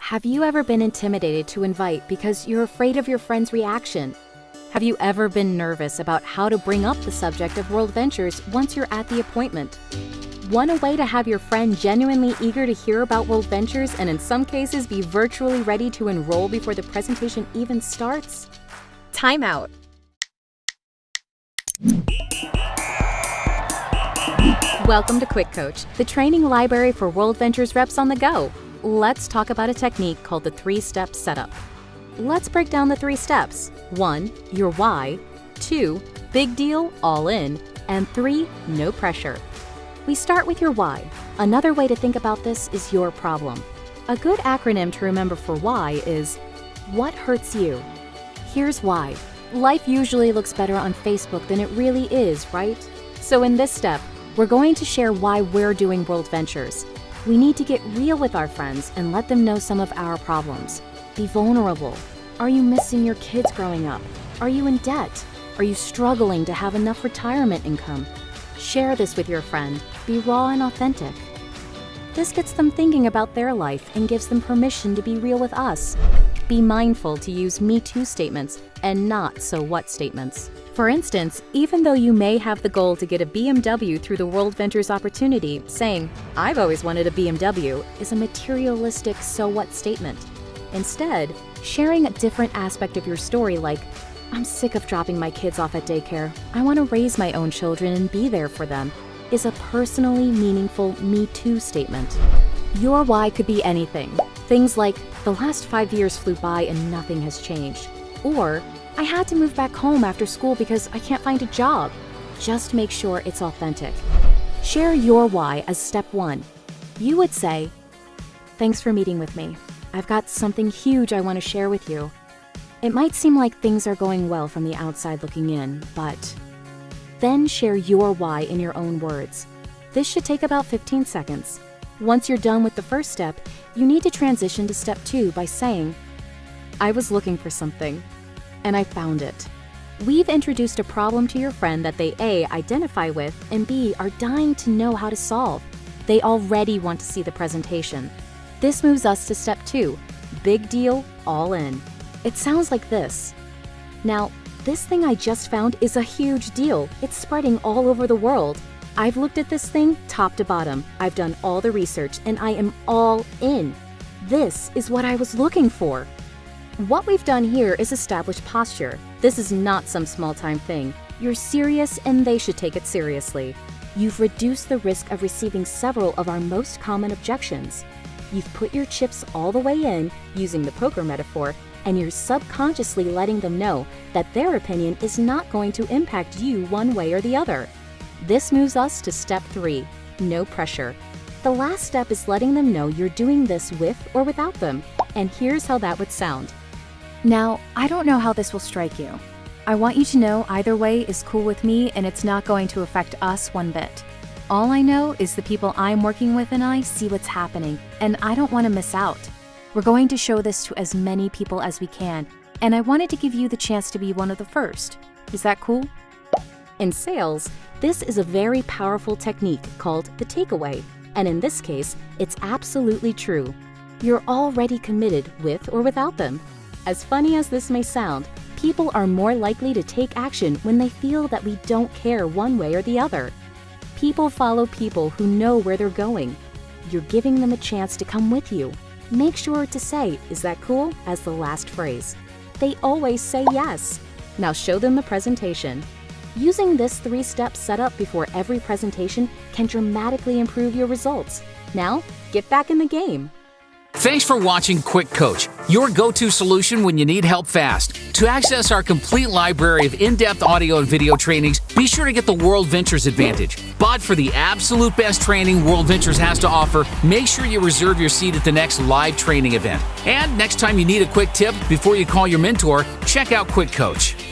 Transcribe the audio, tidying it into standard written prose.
Have you ever been intimidated to invite because you're afraid of your friend's reaction? Have you ever been nervous about how to bring up the subject of WorldVentures once you're at the appointment? Want a way to have your friend genuinely eager to hear about WorldVentures and in some cases be virtually ready to enroll before the presentation even starts? Time out. Welcome to QuickCoach, the training library for WorldVentures reps on the go. Let's talk about a technique called the 3-step setup. Let's break down the 3 steps. 1, your why. 2, big deal, all in. And 3, no pressure. We start with your why. Another way to think about this is your problem. A good acronym to remember for why is, what hurts you? Here's why. Life usually looks better on Facebook than it really is, right? So in this step, we're going to share why we're doing WorldVentures. We need to get real with our friends and let them know some of our problems. Be vulnerable. Are you missing your kids growing up? Are you in debt? Are you struggling to have enough retirement income? Share this with your friend. Be raw and authentic. This gets them thinking about their life and gives them permission to be real with us. Be mindful to use Me Too statements and not so what statements. For instance, even though you may have the goal to get a BMW through the WorldVentures opportunity, saying, "I've always wanted a BMW," is a materialistic so what statement. Instead, sharing a different aspect of your story like, "I'm sick of dropping my kids off at daycare. I want to raise my own children and be there for them," is a personally meaningful Me Too statement. Your why could be anything. Things like, "The last 5 years flew by and nothing has changed." Or, "I had to move back home after school because I can't find a job." Just make sure it's authentic. Share your why as step 1. You would say, "Thanks for meeting with me. I've got something huge I want to share with you. It might seem like things are going well from the outside looking in, but..." Then share your why in your own words. This should take about 15 seconds. Once you're done with the first step, you need to transition to step 2 by saying, "I was looking for something, and I found it." We've introduced a problem to your friend that they A, identify with, and B, are dying to know how to solve. They already want to see the presentation. This moves us to step 2, big deal, all in. It sounds like this. "Now, this thing I just found is a huge deal. It's spreading all over the world. I've looked at this thing top to bottom. I've done all the research, and I am all in. This is what I was looking for." What we've done here is establish posture. This is not some small-time thing. You're serious and they should take it seriously. You've reduced the risk of receiving several of our most common objections. You've put your chips all the way in, using the poker metaphor, and you're subconsciously letting them know that their opinion is not going to impact you one way or the other. This moves us to step 3, no pressure. The last step is letting them know you're doing this with or without them, and here's how that would sound. "Now, I don't know how this will strike you. I want you to know either way is cool with me and it's not going to affect us one bit. All I know is the people I'm working with and I see what's happening, and I don't want to miss out. We're going to show this to as many people as we can, and I wanted to give you the chance to be one of the first. Is that cool?" In sales, this is a very powerful technique called the takeaway, and in this case, it's absolutely true. You're already committed with or without them. As funny as this may sound, people are more likely to take action when they feel that we don't care one way or the other. People follow people who know where they're going. You're giving them a chance to come with you. Make sure to say, "Is that cool?" as the last phrase. They always say yes. Now show them the presentation. Using this 3-step setup before every presentation can dramatically improve your results. Now, get back in the game. Thanks for watching QuickCoach, your go-to solution when you need help fast. To access our complete library of in-depth audio and video trainings, be sure to get the WorldVentures Advantage. But for the absolute best training WorldVentures has to offer, make sure you reserve your seat at the next live training event. And next time you need a quick tip before you call your mentor, check out QuickCoach.